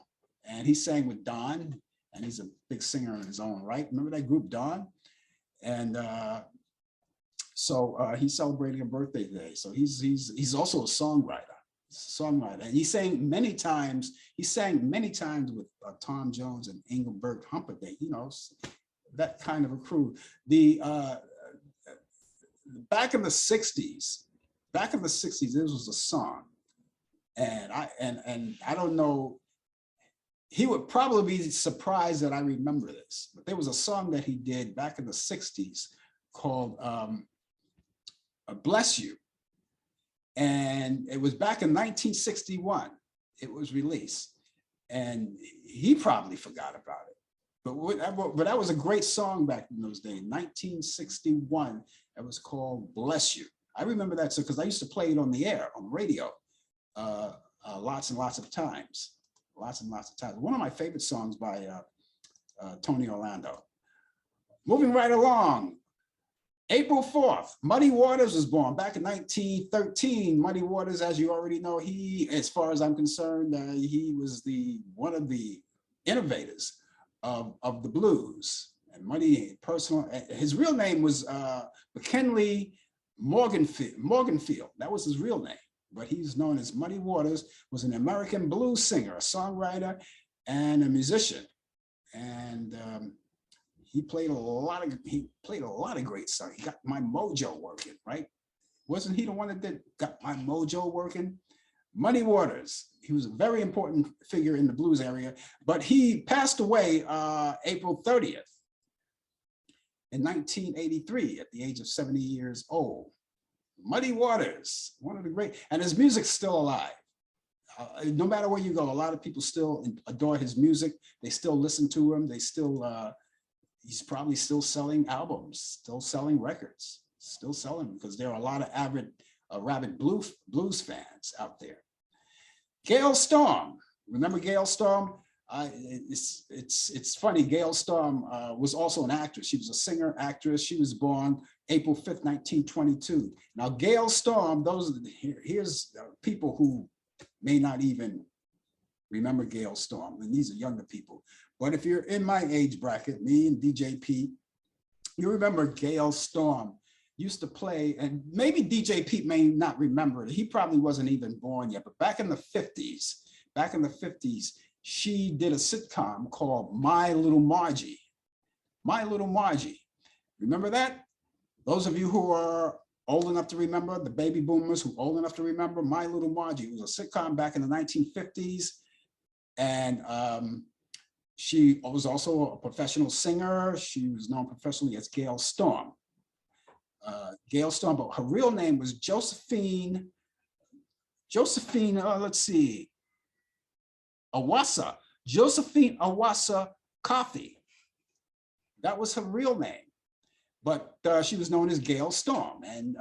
and he sang with Dawn, and he's a big singer in his own right. Remember that group, Dawn? And so he's celebrating a birthday today. So he's also a songwriter, and he sang many times. He sang many times with Tom Jones and Engelbert Humperdinck. You know, that kind of a crew. Back in the 60s, this was a song, and I don't know. He would probably be surprised that I remember this, but there was a song that he did back in the 60s called Bless You. And it was back in 1961, it was released. And he probably forgot about it. But that was a great song back in those days, 1961. It was called Bless You. I remember that because I used to play it on the air, on the radio, lots and lots of times. One of my favorite songs by Tony Orlando. Moving right along, April 4th, Muddy Waters was born back in 1913. Muddy Waters, as you already know, as far as I'm concerned, he was one of the innovators of the blues. And Muddy, his real name was McKinley Morganfield. That was his real name. But he's known as Muddy Waters, was an American blues singer, a songwriter, and a musician. And he played a lot of great songs. He got My Mojo Working, right? Wasn't he the one that got My Mojo Working? Muddy Waters, he was a very important figure in the blues area, but he passed away April 30th in 1983 at the age of 70 years old. Muddy Waters, one of the great, and his music's still alive. No matter where you go, a lot of people still adore his music. They still listen to him. He's probably still selling albums, still selling records, still selling, because there are a lot of rabid blues fans out there. Gail Storm, remember Gail Storm? It's funny, Gail Storm was also an actress. She was a singer, actress. She was born April 5th, 1922. Now, Gail Storm, here's people who may not even remember Gail Storm, and these are younger people. But if you're in my age bracket, me and DJ Pete, you remember Gail Storm used to play, and maybe DJ Pete may not remember it. He probably wasn't even born yet, but back in the 50s, she did a sitcom called My Little Margie. My Little Margie. Remember that? Those of you who are old enough to remember, the baby boomers who are old enough to remember, My Little Margie. It was a sitcom back in the 1950s. And she was also a professional singer. She was known professionally as Gail Storm. Gail Storm, but her real name was Josephine, let's see, Awasa, Josephine Awasa Coffey. That was her real name, but she was known as Gail Storm. And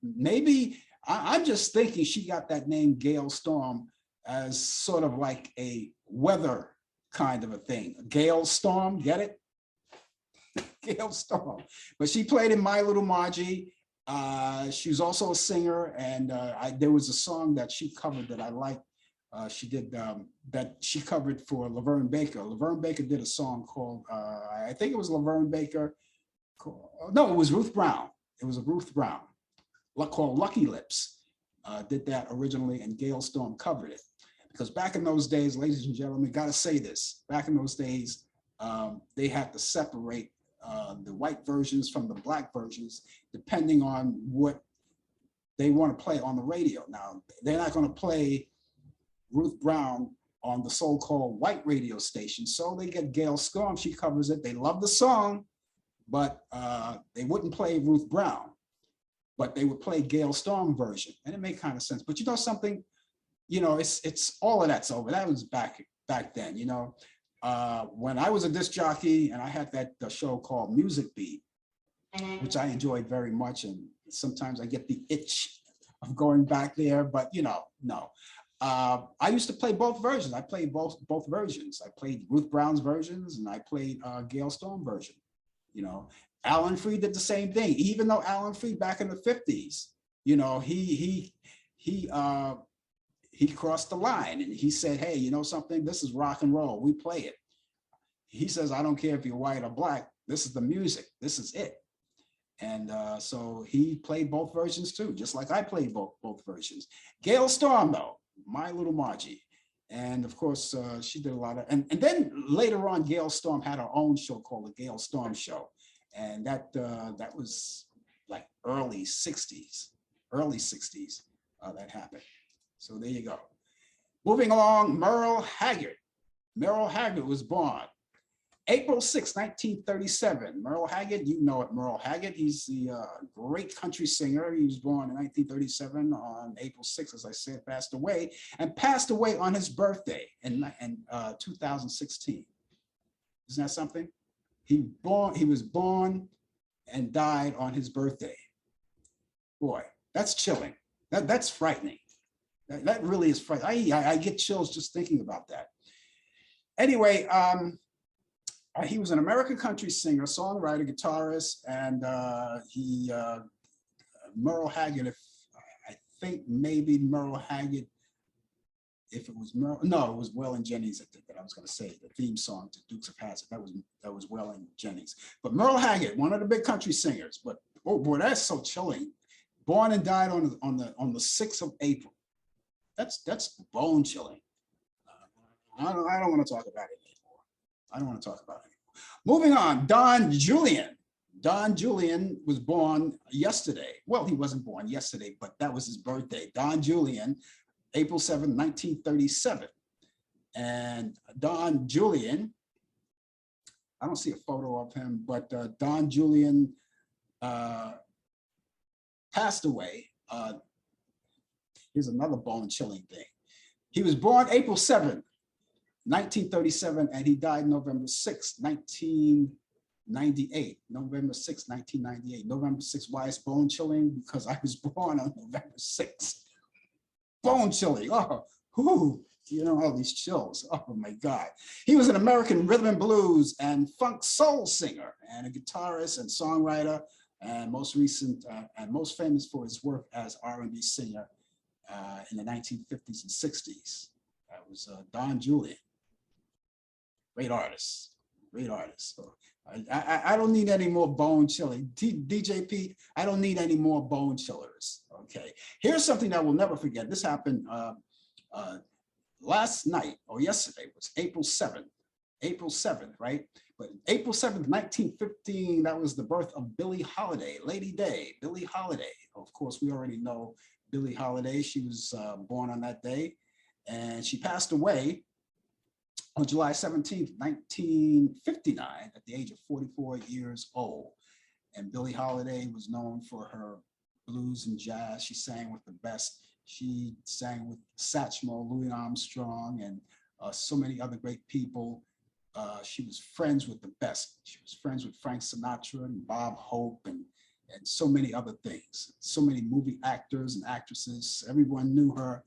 maybe, I'm just thinking she got that name Gail Storm as sort of like a weather kind of a thing. Gail Storm, get it? Gail Storm. But she played in My Little Margie, She was also a singer, and there was a song that she covered that I liked. She did that she covered for Laverne Baker. Laverne Baker did a song called, I think it was Laverne Baker. No, it was Ruth Brown. It was a Ruth Brown called Lucky Lips. Did that originally, and Gail Storm covered it. Because back in those days, ladies and gentlemen, got to say this, back in those days, they had to separate the white versions from the black versions, depending on what they want to play on the radio. Now, they're not going to play Ruth Brown on the so-called white radio station, so they get Gail Storm, she covers it. They love the song, but they wouldn't play Ruth Brown, but they would play Gail Storm version, and it made kind of sense. But you know something, you know, it's all of that's over. That was back then, you know. When I was a disc jockey and I had that show called Music Beat, which I enjoyed very much, and sometimes I get the itch of going back there, but you know, no. I used to play both versions. I played both versions. I played Ruth Brown's versions and I played Gail Storm version. You know, Allan Freed did the same thing. Even though Allan Freed back in the 50s, you know, he crossed the line and he said, hey, you know something, this is rock and roll, we play it. He says, I don't care if you're white or black, this is the music, this is it. And so he played both versions too, just like I played both versions. Gail Storm though, my little Margie. And of course, she did a lot of, and then later on, Gail Storm had her own show called The Gail Storm Show. And that was like early 60s that happened. So there you go. Moving along, Merle Haggard. Merle Haggard was born April 6, 1937. Merle Haggard, you know it, Merle Haggard. He's the great country singer. He was born in 1937 on April 6, as I said, passed away on his birthday in 2016. Isn't that something? He was born and died on his birthday. Boy, that's chilling. That's frightening. That really is frightening. I get chills just thinking about that. Anyway, he was an American country singer, songwriter, guitarist, and Merle Haggard, I think maybe Merle Haggard, if it was Merle, no, it was Waylon Jennings, I think that I was going to say, the theme song to Dukes of Hazzard. That was Waylon Jennings. But Merle Haggard, one of the big country singers, but oh boy, that's so chilling. Born and died on the 6th of April. That's bone chilling. I don't want to talk about it anymore. I don't want to talk about it anymore. Moving on, Don Julian. Don Julian was born yesterday. Well, he wasn't born yesterday, but that was his birthday. Don Julian, April 7, 1937. And Don Julian, I don't see a photo of him, but Don Julian passed away. Here's another bone-chilling thing. He was born April 7, 1937, and he died November 6, 1998. November 6, 1998. November 6, why it's bone-chilling? Because I was born on November 6. Bone-chilling. Oh, whoo, you know, all these chills. Oh my God. He was an American rhythm and blues and funk soul singer and a guitarist and songwriter, and most recent and most famous for his work as R&B singer in the 1950s and 60s. That was Don Julian. Great artist, great artist. So I don't need any more bone chilling. DJ Pete, I don't need any more bone chillers. Okay, here's something that we'll never forget. This happened last night or yesterday. It was April 7th, right? But April 7th, 1915, that was the birth of Billie Holiday, Lady Day, Billie Holiday. Of course, we already know Billie Holiday. She was born on that day, and she passed away on July 17th, 1959, at the age of 44 years old. And Billie Holiday was known for her blues and jazz. She sang with the best. She sang with Satchmo, Louis Armstrong, and so many other great people. She was friends with the best. She was friends with Frank Sinatra and Bob Hope and so many other things. So many movie actors and actresses. Everyone knew her.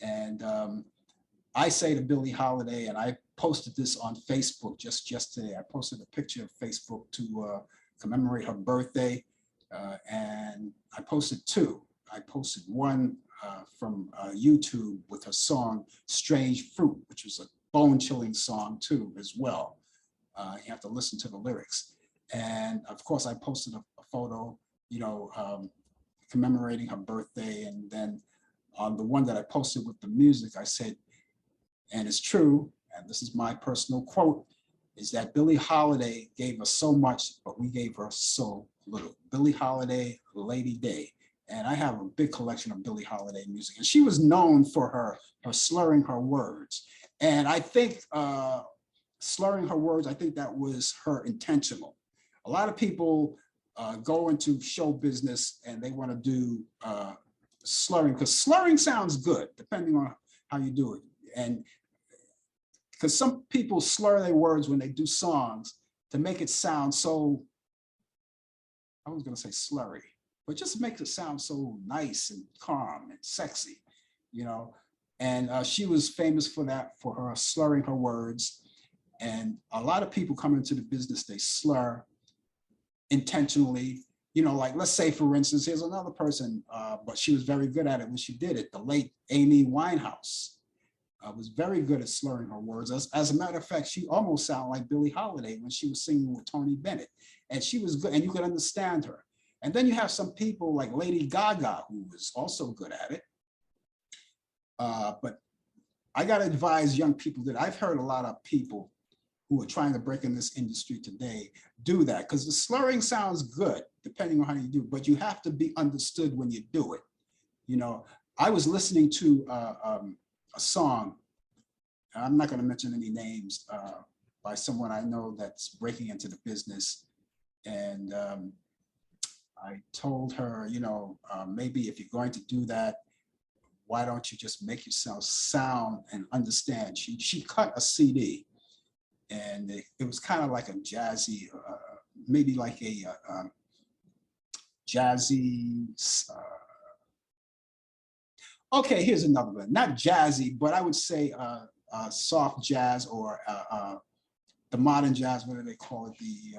And I say to Billie Holiday, and I posted this on Facebook just yesterday. I posted a picture of Facebook to commemorate her birthday. and I posted two. I posted one from YouTube with her song Strange Fruit, which was a bone-chilling song too as well. You have to listen to the lyrics. And of course I posted a photo, you know, commemorating her birthday. And then on the one that I posted with the music, I said, and it's true, and this is my personal quote, is that Billie Holiday gave us so much, but we gave her so little. Billie Holiday, Lady Day. And I have a big collection of Billie Holiday music. And she was known for her slurring her words. And I think slurring her words, I think that was her intentional. A lot of people go into show business and they want to do slurring, because slurring sounds good, depending on how you do it. And because some people slur their words when they do songs to make it sound so, I was going to say slurry, but just makes it sound so nice and calm and sexy, you know. And she was famous for that, for her slurring her words. And a lot of people come into the business, they slur intentionally, you know, like let's say, for instance, here's another person, but she was very good at it when she did it. The late Amy Winehouse was very good at slurring her words. As a matter of fact, she almost sounded like Billie Holiday when she was singing with Tony Bennett. And she was good, and you could understand her. And then you have some people like Lady Gaga, who was also good at it. But I got to advise young people that I've heard a lot of people who are trying to break in this industry today do that, because the slurring sounds good depending on how you do it, but you have to be understood when you do it. You know, I was listening to a song, I'm not going to mention any names, by someone I know that's breaking into the business. And I told her, you know, maybe if you're going to do that, why don't you just make yourself sound and understand? She cut a CD, and it was kind of like a jazzy, maybe like a jazzy, okay, here's another one, not jazzy, but I would say soft jazz, or the modern jazz, what do they call it? The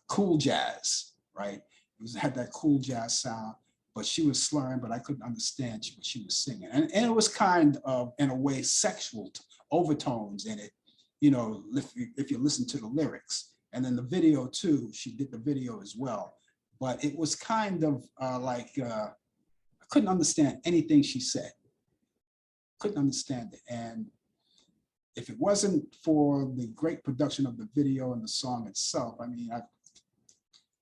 cool jazz, right? It had that cool jazz sound, but she was slurring, but I couldn't understand what she was singing. And it was kind of, in a way, sexual overtones in it, you know, if you listen to the lyrics. And then the video too, she did the video as well. But it was kind of like, I couldn't understand anything she said. Couldn't understand it. And if it wasn't for the great production of the video and the song itself, I mean,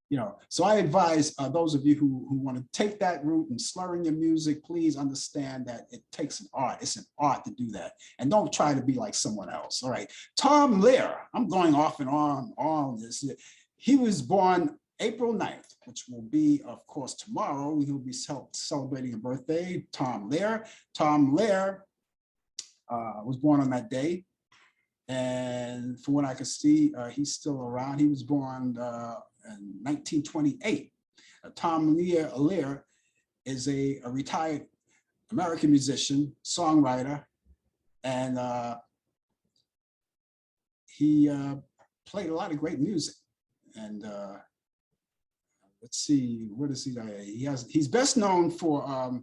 you know, so I advise those of you who want to take that route and slurring your music, please understand that it takes an art. It's an art to do that. And don't try to be like someone else. All right. Tom Lehrer, I'm going off and on this. He was born April 9th, which will be, of course, tomorrow. He'll be celebrating a birthday, Tom Lehrer. Tom Lehrer was born on that day. And from what I could see, he's still around. He was born in 1928. Tom Lehrer is a retired American musician, songwriter, and he played a lot of great music. And let's see, what is he? He's best known for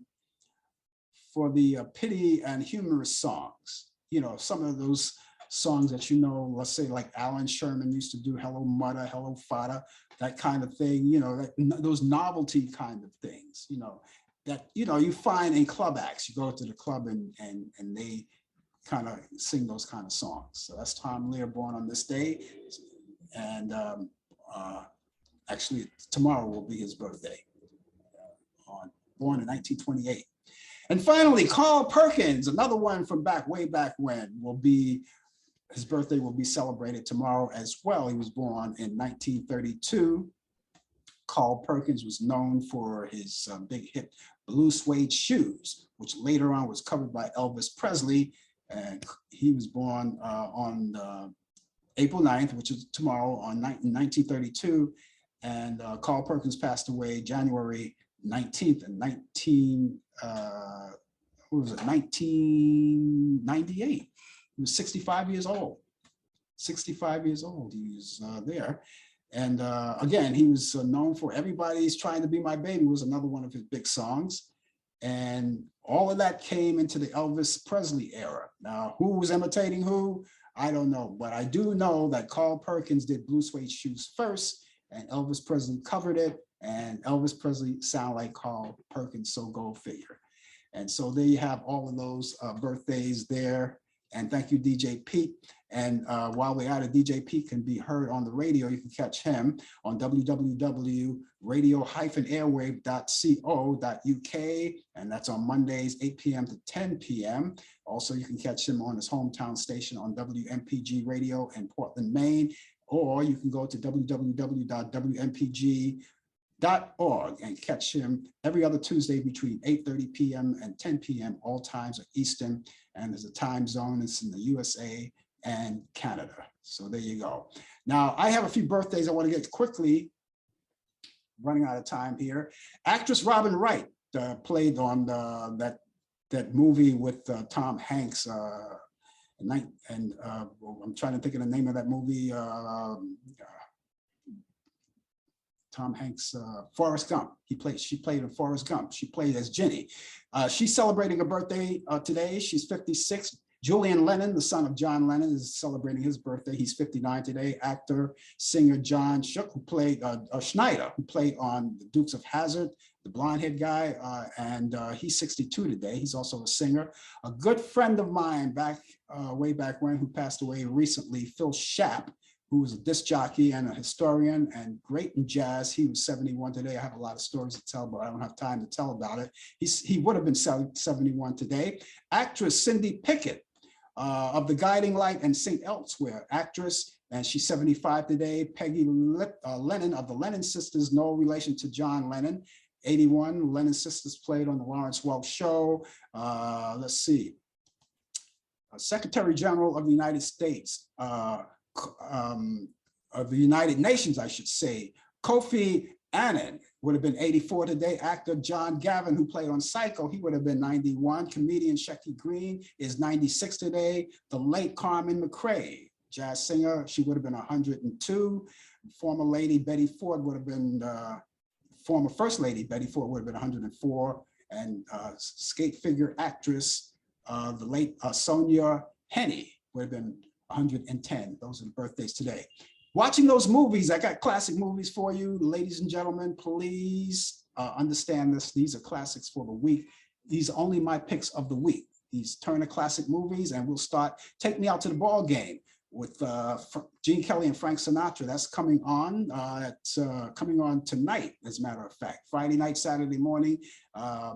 the pity and humorous songs. You know, some of those songs that, you know, let's say like Allan Sherman used to do, Hello Mudder, Hello Fada, that kind of thing, you know, those novelty kind of things, you know, that, you know, you find in club acts. You go to the club and they kind of sing those kind of songs. So that's Tom Lehrer, born on this day. And actually tomorrow will be his birthday, born in 1928. And finally, Carl Perkins, another one from way back when, his birthday will be celebrated tomorrow as well. He was born in 1932. Carl Perkins was known for his big hit, Blue Suede Shoes, which later on was covered by Elvis Presley. And he was born on April 9th, which is tomorrow, in 1932. And Carl Perkins passed away January 19th in 1998. He was 65 years old. 65 years old, he was there. And again, he was known for Everybody's Trying to Be My Baby was another one of his big songs. And all of that came into the Elvis Presley era. Now, who was imitating who? I don't know, but I do know that Carl Perkins did Blue Suede Shoes first, and Elvis Presley covered it, and Elvis Presley sound like Carl Perkins, so go figure. And so there you have all of those birthdays there. And thank you, DJ Pete. And while we're at it, DJ Pete can be heard on the radio. You can catch him on www.radio-airwave.co.uk. And that's on Mondays, 8 p.m. to 10 p.m. Also, you can catch him on his hometown station on WMPG Radio in Portland, Maine. Or you can go to www.wmpg.org and catch him every other Tuesday between 8:30 p.m. and 10 p.m. All times are Eastern, and there's a time zone. It's in the USA and Canada. So there you go. Now, I have a few birthdays I want to get quickly, running out of time here. Actress Robin Wright played on that movie with Tom Hanks. I'm trying to think of the name of that movie. Tom Hanks, Forrest Gump. She played in Forrest Gump. She played as Jenny. She's celebrating a birthday today. She's 56. Julian Lennon, the son of John Lennon, is celebrating his birthday. He's 59 today. Actor, singer John Shook, who played Schneider, who played on The Dukes of Hazzard, the blonde-haired guy, and he's 62 today. He's also a singer. A good friend of mine way back when, who passed away recently, Phil Shapp, who was a disc jockey and a historian and great in jazz. He was 71 today. I have a lot of stories to tell, but I don't have time to tell about it. He would have been 71 today. Actress Cindy Pickett of The Guiding Light and St. Elsewhere, actress, and she's 75 today. Peggy Lennon of the Lennon Sisters, no relation to John Lennon. 81, Lennon Sisters played on the Lawrence Welk Show. Let's see. Secretary General of the United States, of the United Nations, I should say, Kofi Annan would have been 84 today. Actor John Gavin, who played on Psycho, he would have been 91. Comedian Shecky Green is 96 today. The late Carmen McRae, jazz singer, she would have been 102. Former Lady Betty Ford would have been, former First Lady Betty Ford would have been 104. And skate figure actress, the late Sonia Henney would have been 110. Those are the birthdays today. Watching those movies, I got classic movies for you. Ladies and gentlemen, please understand this. These are classics for the week. These are only my picks of the week. These Turner classic movies, and we'll start Take Me Out to the Ball Game with Gene Kelly and Frank Sinatra. That's coming on. It's coming on tonight, as a matter of fact. Friday night, Saturday morning,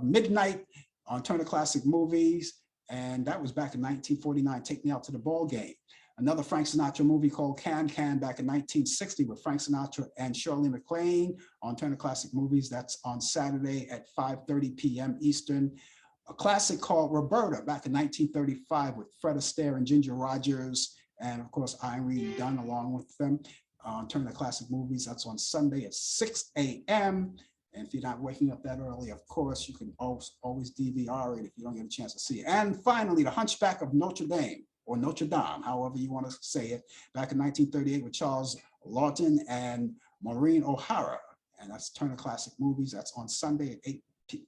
midnight on Turner Classic Movies. And that was back in 1949, Take Me Out to the Ball Game. Another Frank Sinatra movie called Can Can back in 1960 with Frank Sinatra and Shirley MacLaine on Turner Classic Movies. That's on Saturday at 5:30 p.m. Eastern. A classic called Roberta back in 1935 with Fred Astaire and Ginger Rogers, and of course Irene Dunn along with them on Turner Classic Movies. That's on Sunday at 6 a.m. And if you're not waking up that early, of course, you can always DVR it if you don't get a chance to see it. And finally, The Hunchback of Notre Dame, or Notre Dame, however you want to say it, back in 1938 with Charles Lawton and Maureen O'Hara. And that's Turner Classic Movies. That's on Sunday at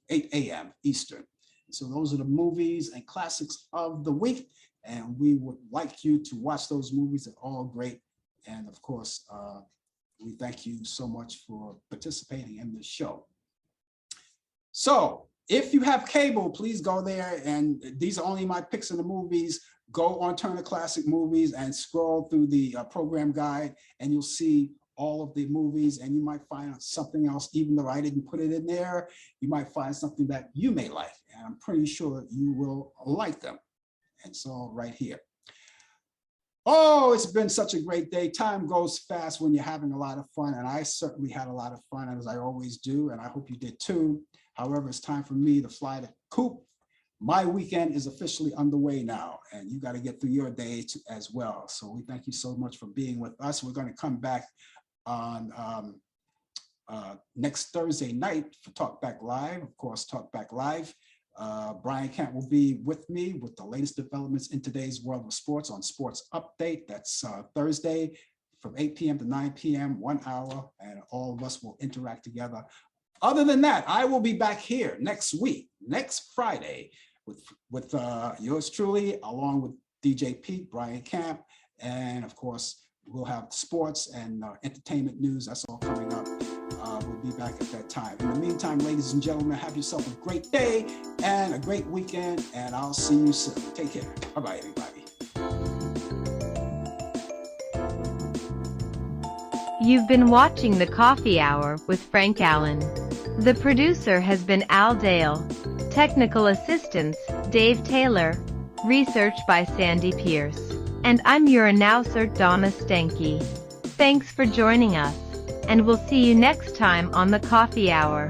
8 a.m. Eastern. So those are the movies and classics of the week. And we would like you to watch those movies. They're all great. And of course, we thank you so much for participating in this show. So if you have cable, please go there. And these are only my picks in the movies. Go on Turner Classic Movies and scroll through the program guide, and you'll see all of the movies, and you might find something else, even though I didn't put it in there. You might find something that you may like, and I'm pretty sure you will like them. And so right here. Oh, it's been such a great day. Time goes fast when you're having a lot of fun, and I certainly had a lot of fun, as I always do, and I hope you did too. However, it's time for me to fly the coop. My weekend is officially underway now, and you got to get through your day as well. So we thank you so much for being with us. We're going to come back on next Thursday night for Talk Back Live. Of course, Talk Back Live. Brian Kemp will be with me with the latest developments in today's world of sports on Sports Update. That's Thursday from 8 p.m. to 9 p.m., 1 hour, and all of us will interact together. Other than that, I will be back here next week, next Friday, with yours truly, along with DJ Pete, Brian Camp, and of course, we'll have sports and entertainment news. That's all coming up. We'll be back at that time. In the meantime, ladies and gentlemen, have yourself a great day and a great weekend, and I'll see you soon. Take care. Bye-bye, everybody. You've been watching The Coffee Hour with Frank Allen. The producer has been Al Dale. Technical assistance, Dave Taylor. Research by Sandy Pierce. And I'm your announcer, Donna Stenke. Thanks for joining us, and we'll see you next time on The Coffee Hour.